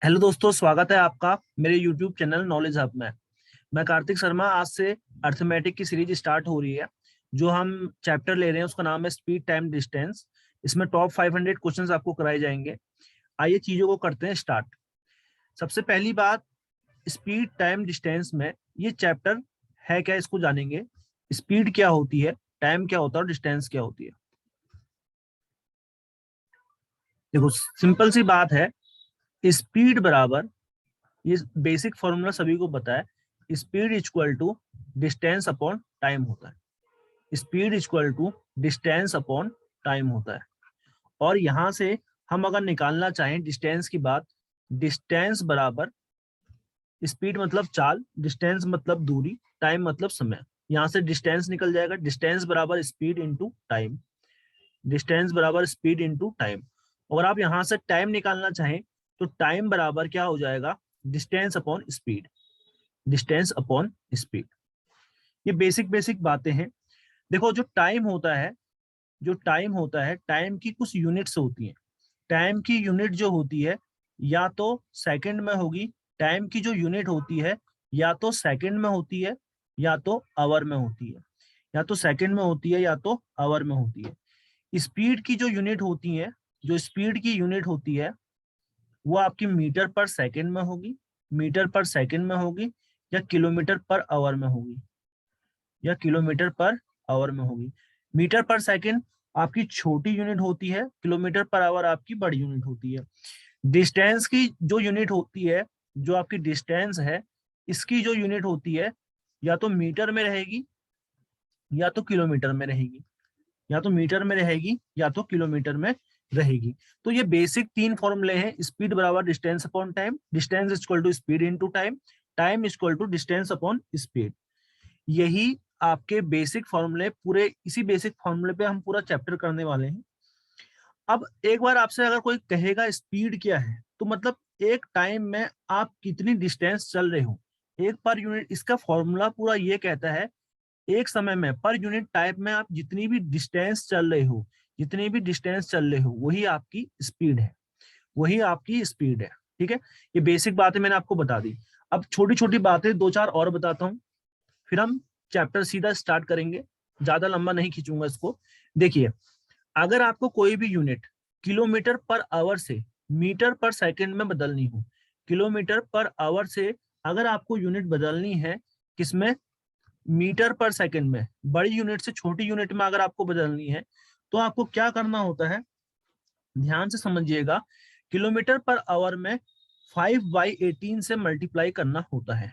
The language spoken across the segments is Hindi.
हेलो दोस्तों, स्वागत है आपका मेरे यूट्यूब चैनल नॉलेज हब में। मैं कार्तिक शर्मा। आज से अर्थमेटिक की सीरीज स्टार्ट हो रही है। जो हम चैप्टर ले रहे हैं उसका नाम है स्पीड टाइम डिस्टेंस। इसमें टॉप 500 क्वेश्चंस आपको कराए जाएंगे। आइए चीजों को करते हैं स्टार्ट। सबसे पहली बात, स्पीड टाइम डिस्टेंस में ये चैप्टर है क्या, इसको जानेंगे। स्पीड क्या होती है, टाइम क्या होता है और डिस्टेंस क्या होती है। देखो, सिंपल सी बात है। स्पीड बराबर, ये बेसिक फॉर्मूला सभी को पता है, speed equal to distance upon time होता है। Speed equal to distance upon time होता है। और यहां से हम अगर निकालना चाहें डिस्टेंस की बात, डिस्टेंस बराबर, स्पीड मतलब चाल, डिस्टेंस मतलब दूरी, टाइम मतलब समय। यहां से डिस्टेंस निकल जाएगा, डिस्टेंस बराबर स्पीड इंटू टाइम। डिस्टेंस बराबर स्पीड इंटू टाइम। अगर आप यहां से टाइम निकालना चाहें तो टाइम बराबर क्या हो जाएगा, distance upon speed. Distance upon speed. ये बेसिक बेसिक बातें हैं। देखो, जो टाइम होता है टाइम की कुछ यूनिट्स होती हैं। टाइम की यूनिट जो होती है या तो सेकंड में होगी। टाइम की जो यूनिट होती है या तो सेकंड में होती है या तो आवर में होती है। या तो सेकंड में होती है या तो आवर में होती है। स्पीड की जो यूनिट होती है, जो स्पीड की यूनिट होती है वो आपकी मीटर पर सेकंड में होगी, मीटर पर सेकंड में होगी, या किलोमीटर पर आवर में होगी, या किलोमीटर पर आवर में होगी। मीटर पर सेकंड आपकी छोटी यूनिट होती है, किलोमीटर पर आवर आपकी बड़ी यूनिट होती है। डिस्टेंस की जो यूनिट होती है, जो आपकी डिस्टेंस है, इसकी जो यूनिट होती है या तो मीटर में रहेगी या तो किलोमीटर में रहेगी। या तो मीटर में रहेगी या तो किलोमीटर में रहेगी। तो ये बेसिक तीन फॉर्मूले हैं। स्पीड बराबर distance upon time, distance equal to speed into time, time equal to distance upon speed. यही आपके बेसिक फॉर्मूले, पूरे इसी बेसिक फॉर्मूले पे हम पूरा चैप्टर करने वाले हैं। अब एक बार आपसे अगर कोई कहेगा स्पीड क्या है, तो मतलब एक टाइम में आप कितनी डिस्टेंस चल रहे हो, एक पर यूनिट। इसका फॉर्मूला पूरा ये कहता है, एक समय में पर यूनिट टाइम में आप जितनी भी डिस्टेंस चल रहे हो, जितनी भी डिस्टेंस चल रहे हो, वही आपकी स्पीड है। वही आपकी स्पीड है। ठीक है, ये बेसिक बातें मैंने आपको बता दी। अब छोटी छोटी बातें दो चार और बताता हूँ, फिर हम चैप्टर सीधा स्टार्ट करेंगे। ज्यादा लंबा नहीं खींचूंगा इसको। देखिए, अगर आपको कोई भी यूनिट किलोमीटर पर आवर से मीटर पर सेकंड में बदलनी हो, किलोमीटर पर आवर से अगर आपको यूनिट बदलनी है, किसमें, मीटर पर सेकंड में, बड़ी यूनिट से छोटी यूनिट में अगर आपको बदलनी है, तो आपको क्या करना होता है, ध्यान से समझिएगा। किलोमीटर पर आवर में 5/18 से मल्टीप्लाई करना होता है।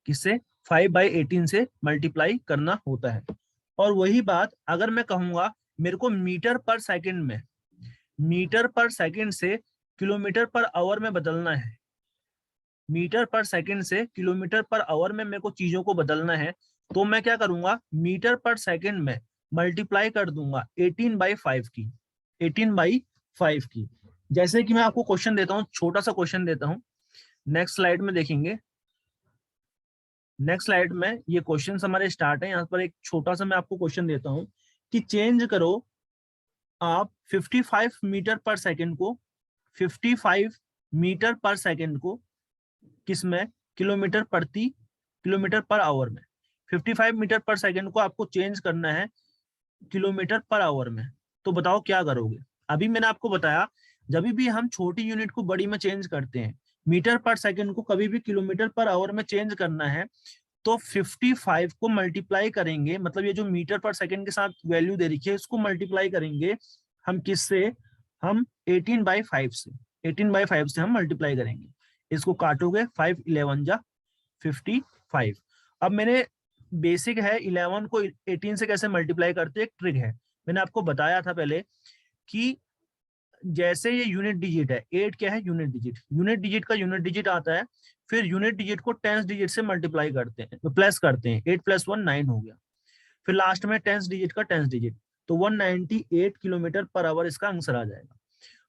किससे, 5/18 से मल्टीप्लाई करना होता है। और वही बात अगर मैं कहूंगा मेरे को मीटर पर सेकंड में, मीटर पर सेकंड से किलोमीटर पर आवर में बदलना है, मीटर पर सेकंड से किलोमीटर पर आवर में मेरे को चीजों को बदलना है, तो मैं क्या करूंगा, मीटर पर सेकंड में मल्टीप्लाई कर दूंगा 18/5 की, 18/5 की। जैसे कि मैं आपको क्वेश्चन देता हूँ, छोटा सा क्वेश्चन देता हूँ। नेक्स्ट स्लाइड में देखेंगे। नेक्स्ट स्लाइड में ये क्वेश्चन हमारे स्टार्ट है। यहाँ पर एक छोटा सा मैं आपको क्वेश्चन देता हूँ कि चेंज करो आप 55 मीटर पर सेकंड को, 55 मीटर पर सेकंड को किसमें, किलोमीटर पर आवर में। 55 मीटर पर सेकंड को आपको चेंज करना है किलोमीटर पर आवर में। तो बताओ क्या करोगे। अभी मैंने आपको बताया, जब भी हम छोटी यूनिट को बड़ी में चेंज करते हैं, मीटर पर सेकंड को कभी भी किलोमीटर पर आवर में चेंज करना है, तो 55 को मल्टीप्लाई करेंगे, मतलब ये जो मीटर पर सेकंड के साथ वैल्यू दे रखी है इसको मल्टीप्लाई करेंगे हम किससे, हम 18/5 से, 18/5 से हम मल्टीप्लाई करेंगे। इसको काटोगे, 5 11 जा 55। अब मैंने, बेसिक है, 11 को 18 से कैसे मल्टीप्लाई करते, एक ट्रिक है। मैंने आपको बताया था पहले कि जैसे ये यूनिट डिजिट है, 8 क्या है, यूनिट डिजिट, यूनिट डिजिट का यूनिट डिजिट आता है, फिर यूनिट डिजिट को टेंस डिजिट से मल्टीप्लाई करते हैं, तो प्लस करते हैं, 8 + 1 9 हो गया। फिर लास्ट में टेंस डिजिट का टेंस डिजिट, तो 198 किलोमीटर पर आवर इसका आंसर आ जाएगा।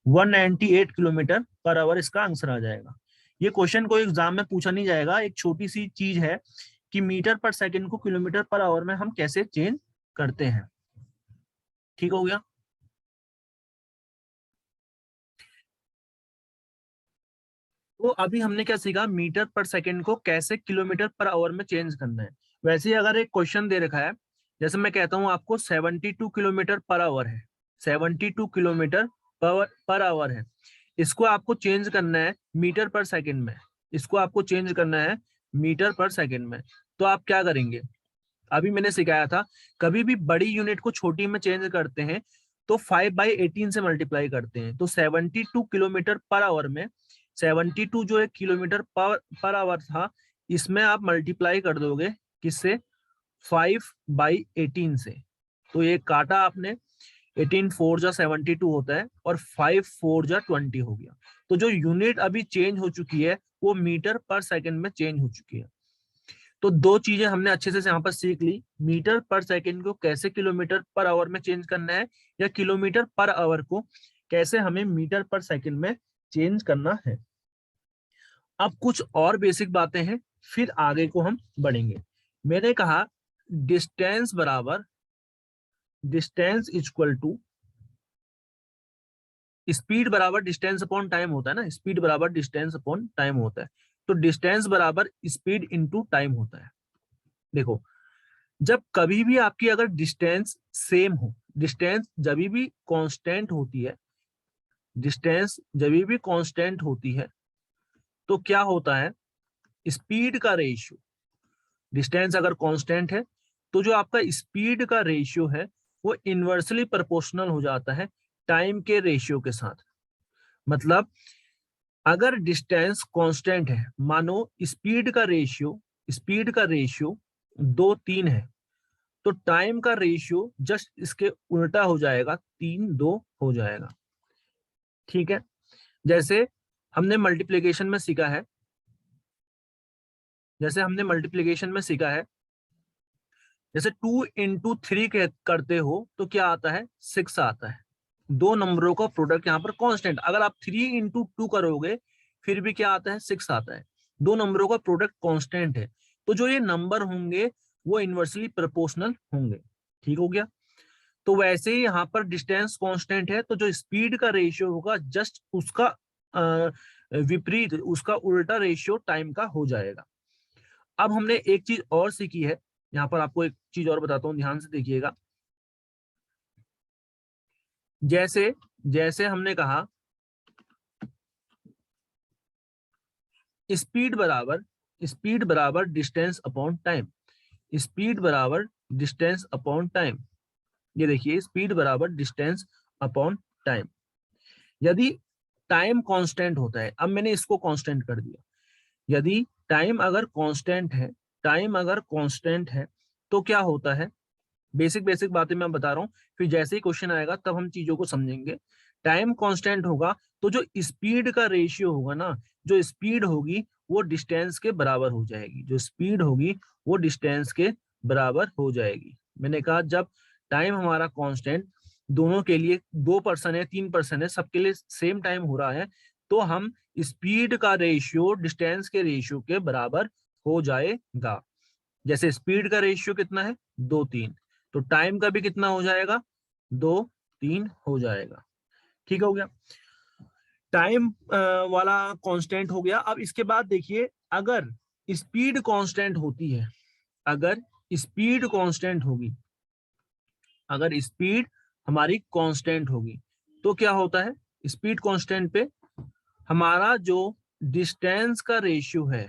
198 किलोमीटर पर आवर इसका आंसर आ जाएगा। ये क्वेश्चन को एग्जाम में पूछा नहीं जाएगा। एक छोटी सी चीज है कि मीटर पर सेकंड को किलोमीटर पर आवर में हम कैसे चेंज करते हैं। ठीक हो गया। तो अभी हमने क्या सीखा, मीटर पर सेकंड को कैसे किलोमीटर पर आवर में चेंज करना है। वैसे ही अगर एक क्वेश्चन दे रखा है, जैसे मैं कहता हूँ आपको 72 किलोमीटर पर आवर है, 72 किलोमीटर पर आवर है, इसको आपको चेंज करना है मीटर पर सेकंड में, इसको आपको चेंज करना है मीटर पर सेकंड में। तो आप क्या करेंगे, अभी मैंने सिखाया था, कभी भी बड़ी यूनिट को छोटी में चेंज करते हैं तो 5/18 से मल्टीप्लाई करते हैं। तो 72 किलोमीटर पर आवर में 72 जो है किलोमीटर पर आवर था, इसमें आप मल्टीप्लाई कर दोगे किससे, 5/18 से। तो ये काटा आपने, 18 4 जा 72 होता है और 5 4 जा 20 हो गया। तो जो यूनिट अभी चेंज हो चुकी है वो मीटर पर सेकंड में चेंज हो चुकी है। तो दो चीजें हमने अच्छे से यहाँ पर सीख ली, मीटर पर सेकंड को कैसे किलोमीटर पर आवर में चेंज करना है, या किलोमीटर पर आवर को कैसे हमें मीटर पर सेकंड में चेंज करना है। अब कुछ और बेसिक बातें हैं, फिर आगे को हम बढ़ेंगे। मैंने कहा डिस्टेंस बराबर, डिस्टेंस इक्वल टू स्पीड बराबर डिस्टेंस अपॉन टाइम होता है ना, स्पीड बराबर डिस्टेंस अपॉन टाइम होता है। तो डिस्टेंस बराबर स्पीड इनटू टाइम होता है। देखो, जब कभी भी आपकी अगर डिस्टेंस सेम हो, डिस्टेंस जब भी कांस्टेंट होती है, डिस्टेंस जब भी कांस्टेंट होती है, तो क्या होता है, स्पीड का रेशियो, डिस्टेंस अगर कांस्टेंट है तो जो आपका स्पीड का रेशियो है वो इनवर्सली प्रोपोर्शनल हो जाता है टाइम के रेशियो के साथ। मतलब अगर डिस्टेंस कांस्टेंट है, मानो स्पीड का रेशियो 2:3 है, तो टाइम का रेशियो जस्ट इसके उल्टा हो जाएगा, 3:2 हो जाएगा। ठीक है, जैसे हमने मल्टीप्लिकेशन में सीखा है, जैसे हमने मल्टीप्लिकेशन में सीखा है, जैसे 2 × 3 करते हो तो क्या आता है, 6 आता है। दो नंबरों का प्रोडक्ट यहाँ पर कांस्टेंट, अगर आप 3 × 2 करोगे फिर भी क्या आता है, 6 आता है। दो नंबरों का प्रोडक्ट कांस्टेंट है, तो जो ये नंबर होंगे वो इनवर्सली प्रोपोर्शनल होंगे। ठीक हो गया। तो वैसे ही यहाँ पर डिस्टेंस कांस्टेंट है, तो जो स्पीड का रेशियो होगा जस्ट उसका विपरीत, उसका उल्टा रेशियो टाइम का हो जाएगा। अब हमने एक चीज और सीखी है, यहाँ पर आपको एक चीज और बताता हूँ, ध्यान से देखिएगा। जैसे जैसे हमने कहा स्पीड बराबर डिस्टेंस अपॉन टाइम, स्पीड बराबर डिस्टेंस अपॉन टाइम। ये देखिए, स्पीड बराबर डिस्टेंस अपॉन टाइम। यदि टाइम कांस्टेंट होता है, अब मैंने इसको कांस्टेंट कर दिया, यदि टाइम अगर कांस्टेंट है, टाइम अगर कांस्टेंट है तो क्या होता है, बेसिक बेसिक बातें मैं बता रहा हूँ, फिर जैसे ही क्वेश्चन आएगा तब हम चीजों को समझेंगे। टाइम कांस्टेंट होगा तो जो स्पीड का रेशियो होगा ना, जो स्पीड होगी वो डिस्टेंस के बराबर हो जाएगी, जो स्पीड होगी वो डिस्टेंस के बराबर हो जाएगी। मैंने कहा जब टाइम हमारा कांस्टेंट, दोनों के लिए 2 पर्सन है 3 पर्सन है, सबके लिए सेम टाइम हो रहा है, तो हम स्पीड का रेशियो डिस्टेंस के रेशियो के बराबर हो जाएगा। जैसे स्पीड का रेशियो कितना है, 2:3, तो टाइम का भी कितना हो जाएगा, 2:3 हो जाएगा। ठीक हो गया, टाइम वाला कांस्टेंट हो गया। अब इसके बाद देखिए, अगर स्पीड कांस्टेंट होती है, अगर स्पीड कांस्टेंट होगी, अगर स्पीड हमारी कांस्टेंट होगी तो क्या होता है, स्पीड कांस्टेंट पे हमारा जो डिस्टेंस का रेशियो है,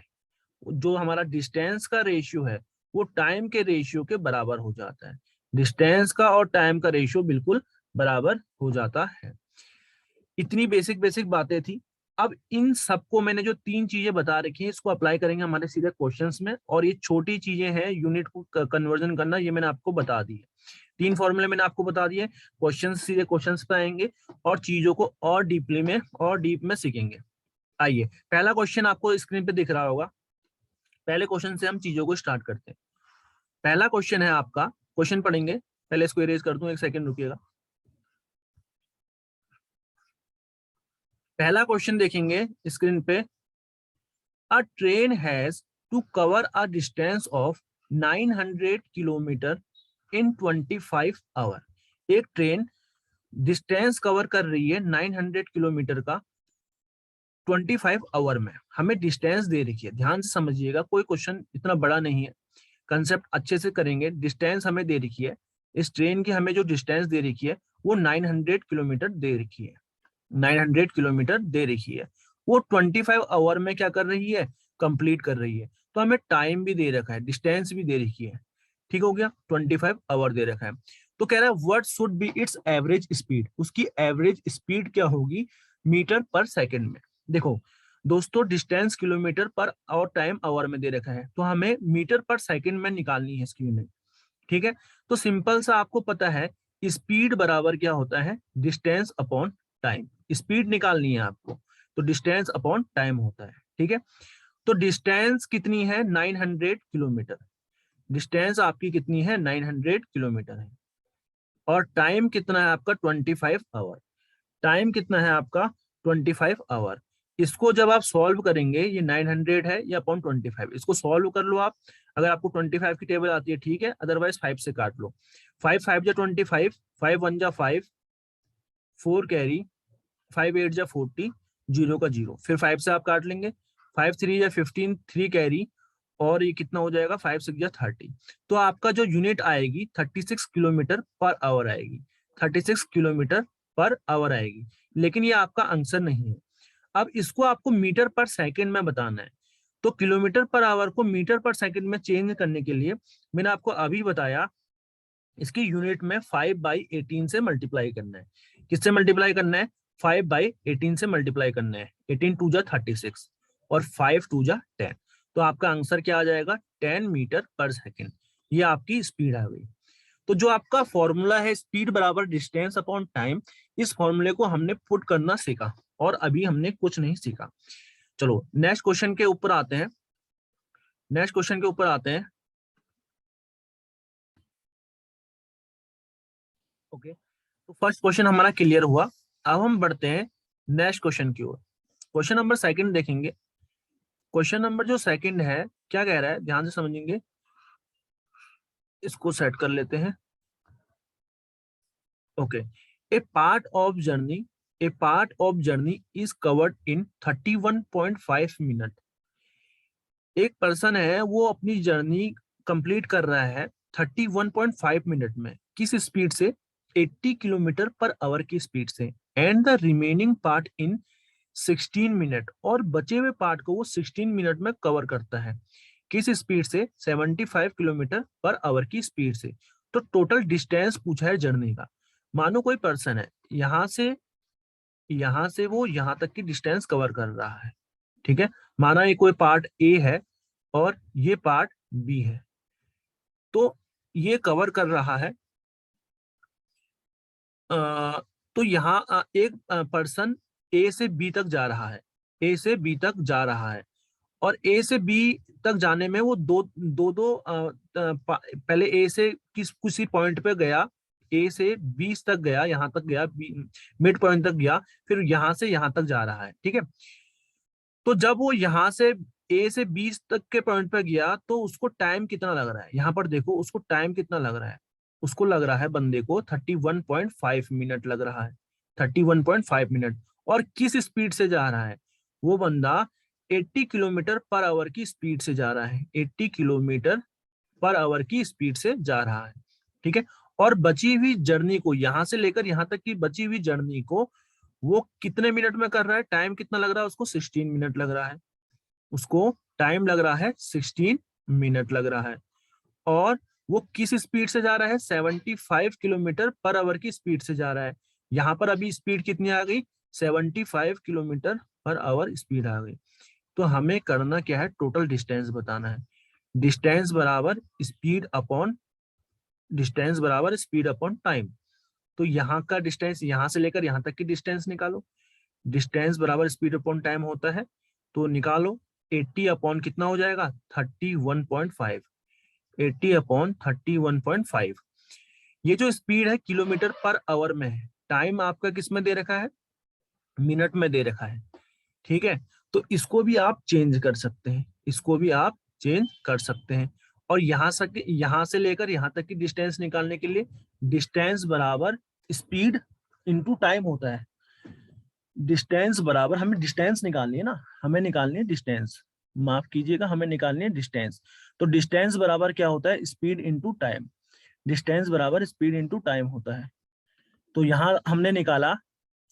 जो हमारा डिस्टेंस का रेशियो है वो टाइम के रेशियो के बराबर हो जाता है। डिस्टेंस का और टाइम का रेशियो बिल्कुल बराबर हो जाता है। इतनी बेसिक बेसिक बातें थी। अब इन सबको मैंने जो 3 चीजें बता रखी हैं इसको अप्लाई करेंगे हमारे सीधे क्वेश्चंस में, और ये छोटी चीजें हैं यूनिट को कन्वर्जन करना, ये मैंने आपको बता दी है। 3 फॉर्मूले मैंने आपको बता दिए, क्वेश्चन सीधे क्वेश्चंस पे आएंगे और चीजों को और डीपली में और डीप में सीखेंगे। आइए, पहला क्वेश्चन आपको स्क्रीन पे दिख रहा होगा, पहले क्वेश्चन से हम चीजों को स्टार्ट करते हैं। पहला क्वेश्चन है आपका, क्वेश्चन पढ़ेंगे, पहले इसको इरेज कर दूं, एक सेकंड रुकिएगा। पहला क्वेश्चन देखेंगे स्क्रीन पे, a train has to cover a distance of 900 kilometre in 25 hour. एक ट्रेन डिस्टेंस कवर कर रही है 900 किलोमीटर का 25 आवर में हमें डिस्टेंस दे रखी है, ध्यान से समझिएगा, कोई क्वेश्चन इतना बड़ा नहीं है, कंसेप्ट अच्छे से करेंगे। डिस्टेंस हमें दे रखी है, इस ट्रेन की हमें जो डिस्टेंस दे रखी है वो 900 किलोमीटर दे रखी है, 900 किलोमीटर दे रखी है। वो 25 आवर में क्या कर रही है, कंप्लीट कर रही है। तो हमें टाइम भी दे रखा है, डिस्टेंस भी दे रखी है, ठीक हो गया, 25 आवर दे रखा है। तो कह रहा है what should be it's average speed, उसकी एवरेज स्पीड क्या होगी मीटर पर सेकंड में। देखो दोस्तों, डिस्टेंस किलोमीटर पर और टाइम आवर में दे रखा है, तो हमें मीटर पर सेकंड में निकालनी है इसकी यूनिट, ठीक है। तो सिंपल सा आपको पता है स्पीड बराबर क्या होता है, डिस्टेंस अपॉन टाइम। स्पीड निकालनी है आपको, तो डिस्टेंस अपॉन टाइम होता है, ठीक है। तो डिस्टेंस कितनी है, 900 किलोमीटर, डिस्टेंस आपकी कितनी है, 900 किलोमीटर है। और टाइम कितना है आपका, 25 आवर, टाइम कितना है आपका, 25 आवर। इसको जब आप सॉल्व करेंगे, ये 900 है या अपॉन 25, इसको सॉल्व कर लो आप। अगर आपको 25 की टेबल आती है ठीक है, अदरवाइज 5 से काट लो। 5 5 जा 25, 5 1 जा 5, 4 कैरी, 5 8 जा 40, 0 का 0, फिर 5 से आप काट लेंगे। 5 3 जा 15, 3 कैरी, और ये कितना हो जाएगा, 5 6 जा 30। तो आपका जो यूनिट आएगी 36 किलोमीटर पर आवर आएगी, 36 किलोमीटर पर आवर आएगी। लेकिन ये आपका आंसर नहीं है। अब इसको आपको मीटर पर सेकंड में बताना है। तो किलोमीटर पर आवर को मीटर पर सेकंड में चेंज करने के लिए मैंने आपको अभी बताया, इसकी यूनिट में 5/18 से मल्टीप्लाई करना है। किससे मल्टीप्लाई करना है, 5/18 से मल्टीप्लाई करना है। 18 2 जा 36 और 5 2 जा 10। तो आपका आंसर क्या आ जाएगा, 10 मीटर पर सेकंड। ये आपकी स्पीड आ गई। तो जो आपका फॉर्मूला है स्पीड बराबर डिस्टेंस अपॉन टाइम, इस फॉर्मूले को हमने पुट करना सीखा, और अभी हमने कुछ नहीं सीखा। चलो नेक्स्ट क्वेश्चन के ऊपर आते हैं, नेक्स्ट क्वेश्चन के ऊपर आते हैं। ओके, तो फर्स्ट क्वेश्चन हमारा क्लियर हुआ। अब हम बढ़ते हैं नेक्स्ट क्वेश्चन की ओर। क्वेश्चन नंबर सेकंड देखेंगे। क्वेश्चन नंबर जो सेकंड है क्या कह रहा है, ध्यान से समझेंगे, इसको सेट कर लेते हैं। Okay, A part of journey, A part of journey is covered in 31.5 minute. एक पर्सन है, वो अपनी जर्नी कंप्लीट कर रहा है 31.5 मिनट में। किस स्पीड से, 80 किलोमीटर पर आवर की स्पीड से। And the remaining part in 16 minute, और बचे हुए पार्ट को वो 16 मिनट में कवर करता है। किस स्पीड से, 75 किलोमीटर पर आवर की स्पीड से। तो टोटल डिस्टेंस पूछा है जर्नी का। मानो कोई पर्सन है, यहां से वो यहां तक की डिस्टेंस कवर कर रहा है, ठीक है। माना ये कोई पार्ट ए है और ये पार्ट बी है, तो ये कवर कर रहा है। तो यहाँ एक पर्सन ए से बी तक जा रहा है, ए से बी तक जा रहा है, और ए से बी तक जाने में वो पहले ए से किसी पॉइंट पे गया, ए से 20 तक गया, यहाँ तक गया, मिड पॉइंट तक गया, फिर यहाँ से यहाँ तक जा रहा है, ठीक है। तो जब वो यहाँ से ए से 20 तक के पॉइंट पे गया, तो उसको टाइम कितना लग रहा है, यहाँ पर देखो उसको टाइम कितना लग रहा है। उसको लग रहा है बंदे को 31.5 मिनट लग रहा है, 31.5 मिनट। और किस स्पीड से जा रहा है वो बंदा, 80 किलोमीटर पर आवर की स्पीड से जा रहा है, 80 किलोमीटर पर आवर की स्पीड से जा रहा है, ठीक है। और बची हुई जर्नी को, यहां से लेकर यहां तक की बची हुई जर्नी को वो कितने मिनट में कर रहा है, टाइम कितना लग रहा है उसको, 16 मिनट लग रहा है। उसको टाइम लग रहा है 16 मिनट लग रहा है। और वो किस स्पीड से जा रहा है, 75 किलोमीटर पर आवर की स्पीड से जा रहा है। यहाँ पर अभी स्पीड कितनी आ गई, 75 किलोमीटर पर आवर स्पीड आ गई। तो हमें करना क्या है, टोटल डिस्टेंस बताना है। डिस्टेंस बराबर स्पीड अपॉन टाइम। तो यहाँ का डिस्टेंस, यहाँ से लेकर यहाँ तक की डिस्टेंस निकालो। डिस्टेंस बराबर स्पीड अपॉन टाइम होता है, तो निकालो। 80 अपॉन कितना हो जाएगा, 31.5। 80 अपॉन 31.5। ये जो स्पीड है किलोमीटर पर आवर में है, टाइम आपका किस में दे रखा है, मिनट में दे रखा है, ठीक है। तो इसको भी आप चेंज कर सकते हैं, इसको भी आप चेंज कर सकते हैं। और यहाँ से लेकर यहाँ तक की डिस्टेंस निकालने के लिए डिस्टेंस बराबर स्पीड इनटू टाइम होता है। डिस्टेंस बराबर, हमें डिस्टेंस निकालनी है ना, हमें निकालनी है डिस्टेंस, माफ कीजिएगा, हमें निकालनी है डिस्टेंस। तो डिस्टेंस बराबर क्या होता है, स्पीड इनटू टाइम। डिस्टेंस बराबर स्पीड इनटू टाइम होता है। तो यहाँ हमने निकाला,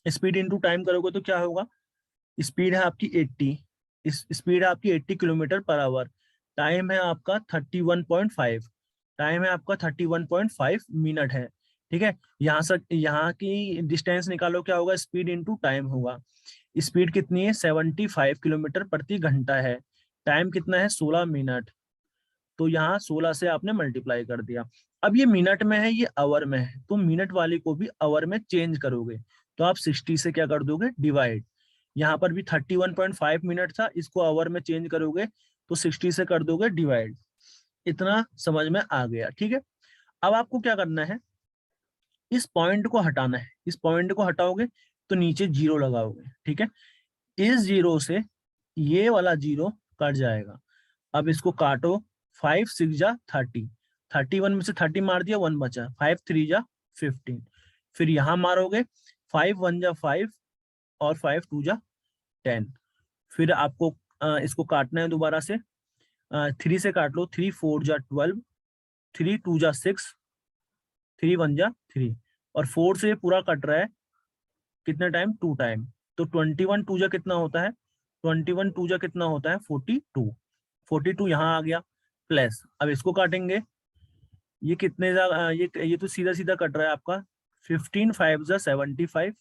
स्पीड इनटू टाइम करोगे तो क्या होगा, स्पीड है आपकी 80, इस स्पीड है आपकी 80 किलोमीटर पर आवर, टाइम है आपका 31.5, टाइम है आपका 31.5 मिनट है। ठीक है, यहाँ से यहाँ की डिस्टेंस निकालो, क्या होगा, स्पीड इनटू टाइम होगा। स्पीड कितनी है, 75 किलोमीटर प्रति घंटा है, टाइम कितना है, 16 मिनट। तो यहाँ 16 से आपने मल्टीप्लाई कर दिया। अब ये मिनट में है, ये आवर में है, तो मिनट वाली को भी आवर में चेंज करोगे तो आप 60 से क्या कर दोगे, डिवाइड। यहाँ पर भी 31.5 मिनट था, इसको आवर में चेंज करोगे तो 60 से कर दोगे डिवाइड। इतना समझ में आ गया, ठीक है। अब आपको क्या करना है, इस पॉइंट को हटाना है, इस पॉइंट को हटाओगे तो नीचे जीरो लगाओगे, ठीक है। इस जीरो से ये वाला जीरो कट जाएगा। अब इसको काटो, 5 6 जा 30, 31 में से 30 मार दिया, 1 बचा, 5 3 जा 15। फिर यहाँ मारोगे, 5 1 जा 5 और 5 2 जा 10। फिर आपको इसको काटना है दोबारा से, 3 से काट लो, 3 4 जा 12, 3 2 जा 6, 3 1 जा 3, और 4 से पूरा कट रहा है कितने टाइम, 2 टाइम। तो 21 2 जा कितना होता है, 21 2 जा कितना होता है, 42। 42 यहाँ आ गया, प्लस अब इसको काटेंगे, ये कितने ये तो सीधा सीधा कट रहा है आपका, 15 5 जा 75,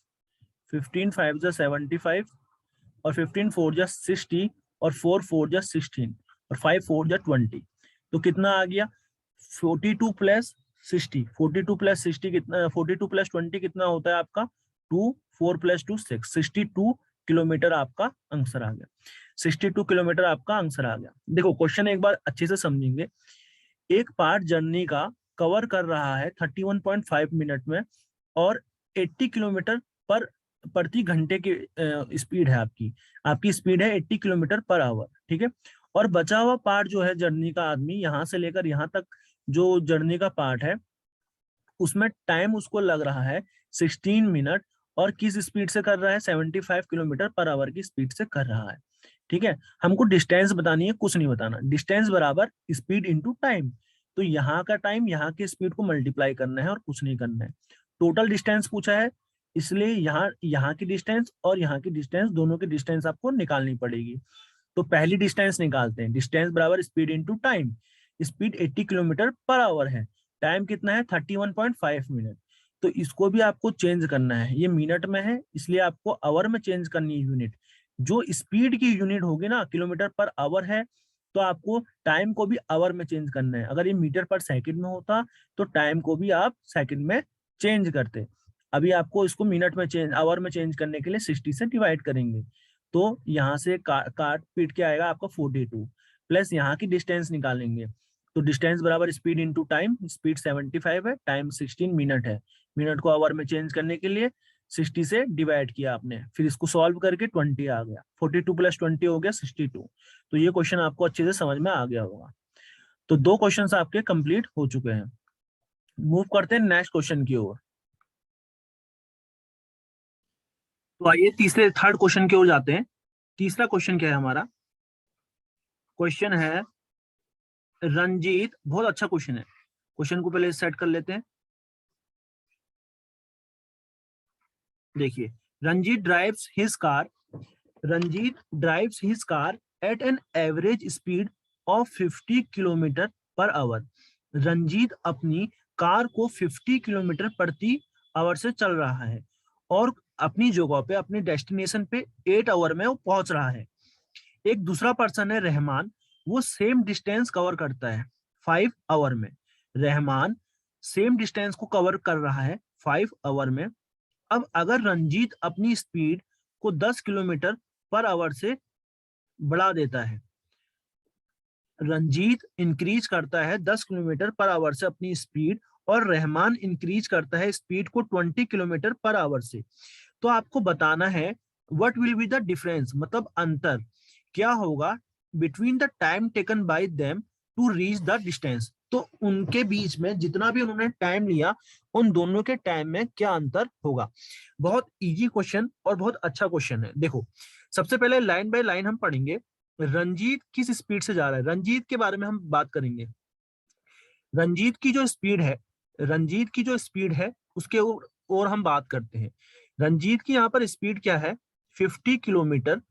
15 5 जा 75, और 15 4 जा 60, और 4 4 जा 16, और 5 4 जा 20। तो कितना आ गया, 42 प्लस 60, 42 प्लस 60 कितना, 42 प्लस 20 कितना होता है आपका, 2, 4 प्लस 2 6, 62 किलोमीटर आपका आंसर आ गया। 62 किलोमीटर आपका आंसर आ गया। देखो क्वेश्चन एक बार अच्छे से समझेंगे। एक पार्ट जर्नी का कवर कर रहा है 31.5 मिनट में, और 80 किलोमीटर पर प्रति घंटे की स्पीड है आपकी, आपकी स्पीड है 80 किलोमीटर पर आवर, ठीक है। और बचा हुआ पार्ट जो है जर्नी का, आदमी यहाँ से लेकर यहाँ तक जो जर्नी का पार्ट है, उसमें टाइम उसको लग रहा है 16 मिनट, और किस स्पीड से कर रहा है, 75 किलोमीटर पर आवर की स्पीड से कर रहा है, ठीक है। हमको डिस्टेंस बतानी है, कुछ नहीं बताना। डिस्टेंस बराबर स्पीड इनटू टाइम, तो यहाँ का टाइम यहाँ की स्पीड को मल्टीप्लाई करना है और कुछ नहीं करना है। टोटल डिस्टेंस पूछा है, इसलिए यहाँ की डिस्टेंस और यहाँ की डिस्टेंस, दोनों की डिस्टेंस आपको निकालनी पड़ेगी। तो पहली डिस्टेंस निकालते हैं, डिस्टेंस बराबर speed into time. Speed 80 kilometre per our है, टाइम कितना है, 31.5 मिनट। तो इसको भी आपको चेंज करना है, ये मिनट में है इसलिए आपको आवर में चेंज करनी है यूनिट। जो स्पीड की यूनिट होगी ना, किलोमीटर पर आवर है, तो आपको टाइम को भी आवर में चेंज करना है। अगर ये मीटर पर सेकंड में होता तो टाइम को भी आप सेकंड में चेंज करते। अभी आपको इसको मिनट में चेंज, आवर में चेंज करने के लिए 60 से डिवाइड करेंगे। तो यहाँ से काट पीट के आएगा आपका 42, प्लस यहाँ की डिस्टेंस निकालेंगे। तो डिस्टेंस बराबर स्पीड इनटू टाइम, स्पीड 75 है, टाइम 16 मिनट है, मिनट को आवर में चेंज करने के लिए 60 से डिवाइड किया आपने, फिर इसको सॉल्व करके 20 आ गया, 42 प्लस 20 हो गया 62। तो ये क्वेश्चन आपको अच्छे से समझ में आ गया होगा। तो 2 क्वेश्चन आपके कंप्लीट हो चुके हैं। मूव करते हैं नेक्स्ट क्वेश्चन की ओर। तो आइए थर्ड क्वेश्चन की ओर जाते हैं। तीसरा क्वेश्चन क्या है हमारा, क्वेश्चन है रंजीत, बहुत अच्छा क्वेश्चन है, क्वेश्चन को पहले सेट कर लेते हैं। देखिए, Ranjit drives his car at an average speed of 50 kilometre per hour. Ranjit अपनी कार को 50 किलोमीटर प्रति आवर से चल रहा है और अपनी जगह पे, अपनी डेस्टिनेशन पे 8 आवर में वो पहुंच रहा है। एक दूसरा पर्सन है रहमान, वो सेम डिस्टेंस कवर करता है 5 आवर में। रहमान सेम डिस्टेंस को कवर कर रहा है 5 आवर में। अब अगर रंजीत अपनी स्पीड को 10 किलोमीटर पर आवर से बढ़ा देता है, रंजीत इंक्रीज करता है 10 किलोमीटर पर आवर से अपनी स्पीड, और रहमान इंक्रीज करता है स्पीड को 20 किलोमीटर पर आवर से, तो आपको बताना है what will be the difference, मतलब अंतर क्या होगा between the time taken by them to reach the distance. तो उनके बीच में जितना भी उन्होंने टाइम लिया, उन दोनों के टाइम में क्या अंतर होगा। बहुत इजी क्वेश्चन और बहुत अच्छा क्वेश्चन है। देखो सबसे पहले लाइन बाय लाइन हम पढ़ेंगे। रंजीत किस स्पीड से जा रहा है, रंजीत के बारे में हम बात करेंगे। रंजीत की जो स्पीड है, रंजीत की जो स्पीड है उसके और हम बात करते हैं। रंजीत की यहाँ पर स्पीड क्या है, 50 किलोमीटर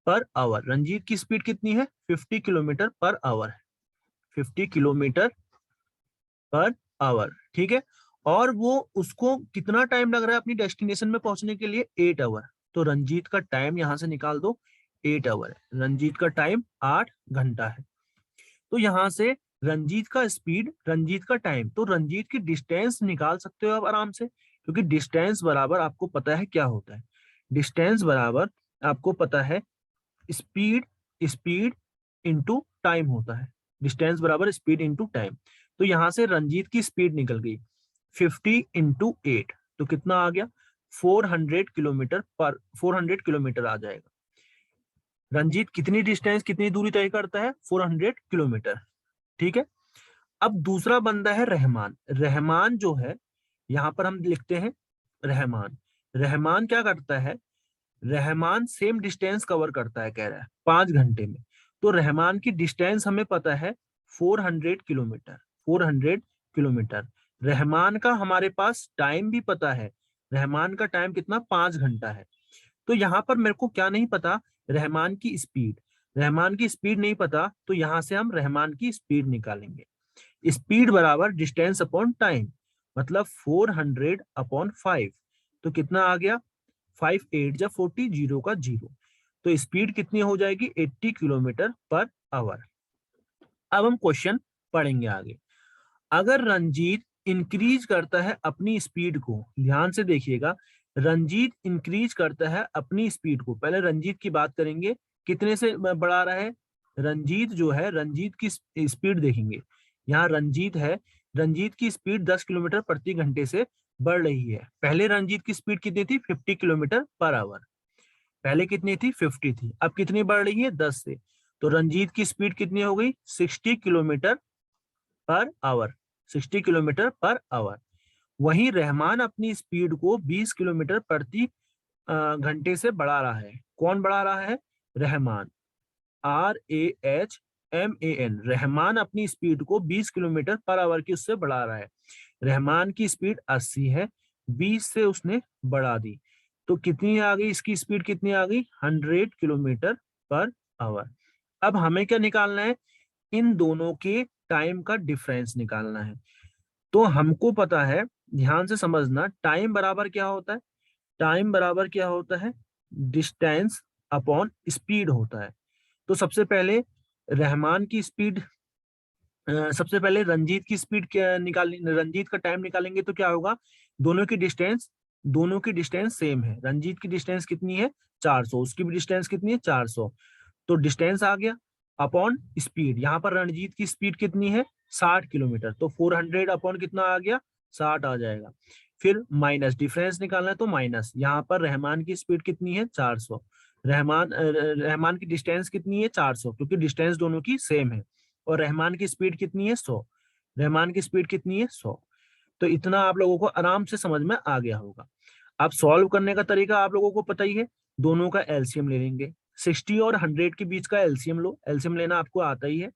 पर आवर। रंजीत की स्पीड कितनी है, 50 किलोमीटर पर आवर है, 50 किलोमीटर पर आवर, ठीक है। और वो उसको कितना टाइम लग रहा है अपनी डेस्टिनेशन में पहुंचने के लिए, 8 आवर। तो रंजीत का टाइम यहां से निकाल दो, 8 आवर है, रंजीत का टाइम 8 घंटा है। तो यहाँ से रंजीत का स्पीड, रंजीत का टाइम, तो रंजीत की डिस्टेंस निकाल सकते हो आप आराम से, क्योंकि डिस्टेंस बराबर आपको पता है क्या होता है। डिस्टेंस बराबर आपको पता है स्पीड, स्पीड इंटू टाइम होता है। डिस्टेंस बराबर स्पीड इंटू टाइम। तो यहाँ से रंजीत की स्पीड निकल गई 50 इंटू 8, तो कितना आ गया, 400 किलोमीटर पर, 400 किलोमीटर आ जाएगा। रंजीत कितनी डिस्टेंस, कितनी दूरी तय करता है, 400 किलोमीटर, ठीक है। अब दूसरा बंदा है रहमान। रहमान जो है, यहां पर हम लिखते हैं रहमान। रहमान क्या करता है, रहमान सेम डिस्टेंस कवर करता है, कह रहा है 5 घंटे में। तो रहमान की डिस्टेंस हमें पता है 400 किलोमीटर, 400 किलोमीटर। रहमान का हमारे पास टाइम भी पता है, रहमान का टाइम कितना, 5 घंटा है। तो यहाँ पर मेरे को क्या नहीं पता, रहमान की स्पीड। रहमान की स्पीड नहीं पता, तो यहाँ से हम रहमान की स्पीड निकालेंगे। स्पीड बराबर डिस्टेंस अपॉन टाइम, मतलब 400 अपॉन 5। तो कितना आ गया, 5 8 जा 40, जीरो का जीरो। तो स्पीड कितनी हो जाएगी, 80 किलोमीटर पर आवर। अब हम क्वेश्चन पढ़ेंगे आगे। अगर रंजीत इंक्रीज करता है अपनी स्पीड को, ध्यान से देखिएगा, रंजीत इंक्रीज करता है अपनी स्पीड को। पहले रंजीत की बात करेंगे, कितने से बढ़ा रहा है। रंजीत जो है, रंजीत की स्पीड देखेंगे, यहाँ रंजीत है, रंजीत की स्पीड 10 किलोमीटर प्रति घंटे से बढ़ रही है। पहले रंजीत की स्पीड कितनी थी, 50 किलोमीटर पर आवर। पहले कितनी थी, 50 थी, अब कितनी बढ़ रही है, 10 से। तो रंजीत की स्पीड कितनी हो गई, 60 kilometre per our, 60 kilometre per our. वहीं रहमान अपनी स्पीड को 20 किलोमीटर प्रति घंटे से बढ़ा रहा है। कौन बढ़ा रहा है, रहमान, RAHMAN। रहमान अपनी स्पीड को 20 किलोमीटर पर आवर की उससे बढ़ा रहा है। रहमान की स्पीड 80 है, 20 से उसने बढ़ा दी, तो कितनी आ गई, इसकी स्पीड कितनी आ गई, 100 किलोमीटर पर आवर। अब हमें क्या निकालना है, इन दोनों के टाइम का डिफरेंस निकालना है। तो हमको पता है, ध्यान से समझना, टाइम बराबर क्या होता है, टाइम बराबर क्या होता है, डिस्टेंस अपॉन स्पीड होता है। तो सबसे पहले रहमान की स्पीड, सबसे पहले रंजीत की स्पीड क्या निकाल, रंजीत का टाइम निकालेंगे तो क्या होगा, दोनों की डिस्टेंस, दोनों की डिस्टेंस सेम है। रंजीत की डिस्टेंस कितनी है, 400, उसकी भी डिस्टेंस कितनी है, 400। तो डिस्टेंस आ गया अपॉन स्पीड। यहाँ पर रणजीत की स्पीड कितनी है, 60 किलोमीटर, तो 400 अपॉन कितना आ गया, 60 आ जाएगा। फिर माइनस, डिफरेंस निकालना है तो माइनस, यहाँ पर रहमान की स्पीड कितनी है, 400। रहमान की डिस्टेंस कितनी है, 400, क्योंकि डिस्टेंस दोनों की सेम है। और रहमान की स्पीड कितनी है, 100। रहमान की स्पीड कितनी है, 100। तो इतना आप लोगों को आराम से समझ में आ गया होगा। अब सॉल्व करने का तरीका आप लोगों को पता ही है, दोनों का एलसीएम ले लेंगे। 60 और 100 के बीच का एलसीएम लो, एलसीएम लेना आपको आता ही है।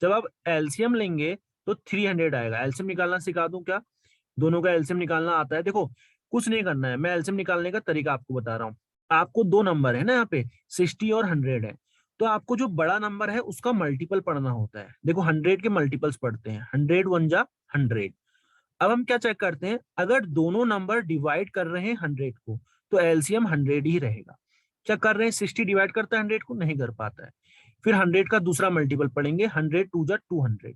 जब आप एलसीएम लेंगे तो 300 आएगा। एलसीएम निकालना सिखा दूं क्या, दोनों का एलसीएम निकालना आता है। देखो कुछ नहीं करना है, मैं एलसीएम निकालने का तरीका आपको बता रहा हूँ। आपको दो नंबर है ना, यहाँ पे 60 और 100 है, तो आपको जो बड़ा नंबर है उसका मल्टीपल पढ़ना होता है। देखो 100 के मल्टीपल्स पढ़ते हैं, 100 1 जा 100। अब हम क्या चेक करते हैं, अगर दोनों नंबर डिवाइड कर रहे हैं 100 को, तो एलसीएम 100 ही रहेगा। क्या कर रहे हैं, 60 डिवाइड करता है 100 को, नहीं कर पाता है। फिर 100 का दूसरा मल्टीपल पढ़ेंगे, 100 2 जा 200।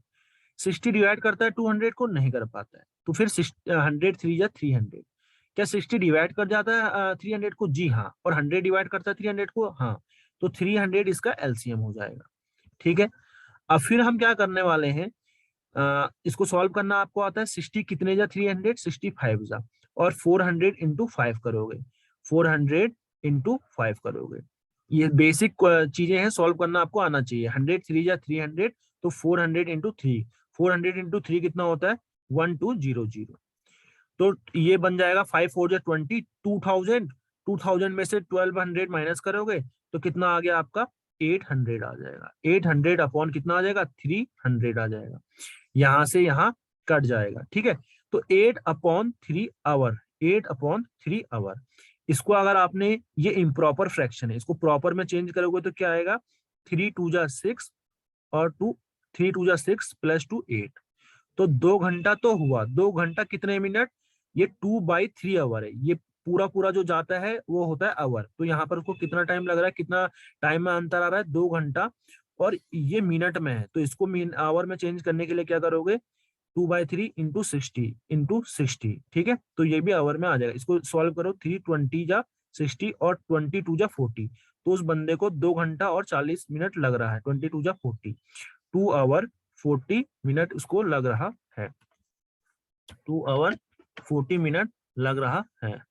60 डिवाइड करता है 200 को, नहीं कर पाता है, तो फिर 100 3 जा 300। क्या 60 डिवाइड कर जाता है 300 को, जी हाँ। और 100 डिवाइड करता है 300 को, हाँ। तो 300 इसका एलसीएम हो जाएगा, ठीक है। अब फिर हम क्या करने वाले हैं, इसको सॉल्व करना आपको आता है। 60 कितने जा 300, 65 जा, और 400 इंटू 5 करोगे, 400 इंटू 5 करोगे। ये बेसिक चीजें हैं, सॉल्व करना आपको आना चाहिए। 100 3 जा 300, तो 400 इंटू 3, 400 इंटू 3 कितना होता है 1200। तो ये बन जाएगा 5 4 जा 20, 2000, 2000 में से 1200 माइनस करोगे तो कितना आ गया आपका 800 आ जाएगा। 800 अपॉन कितना आ जाएगा 300 आ जाएगा, यहां से यहां कट जाएगा। ठीक है, तो 8/3 आवर, 8/3 आवर। इसको अगर आपने, ये इम्प्रॉपर फ्रैक्शन है, इसको प्रॉपर में चेंज करोगे तो क्या आएगा 3 2 जा 6 और 3 2 जा 6 प्लस 2 8। तो 2 घंटा तो हुआ, 2 घंटा कितने मिनट, ये 2/3 आवर है, ये पूरा पूरा जो जाता है वो होता है आवर। तो यहाँ पर उसको कितना टाइम लग रहा है, कितना टाइम में अंतर आ रहा है 2 घंटा, और ये मिनट में है तो इसको आवर में चेंज करने के लिए क्या करोगे 2/3 इंटू 60। ठीक है, तो ये भी आवर में आ जाएगा। इसको सॉल्व करो, 3 20 जा 60 और 22 जा 40, तो उस बंदे को 2 घंटा और 40 मिनट लग रहा है। 22 जा 40, 2 आवर 40 मिनट उसको लग रहा है, 2 आवर 40 मिनट लग रहा है।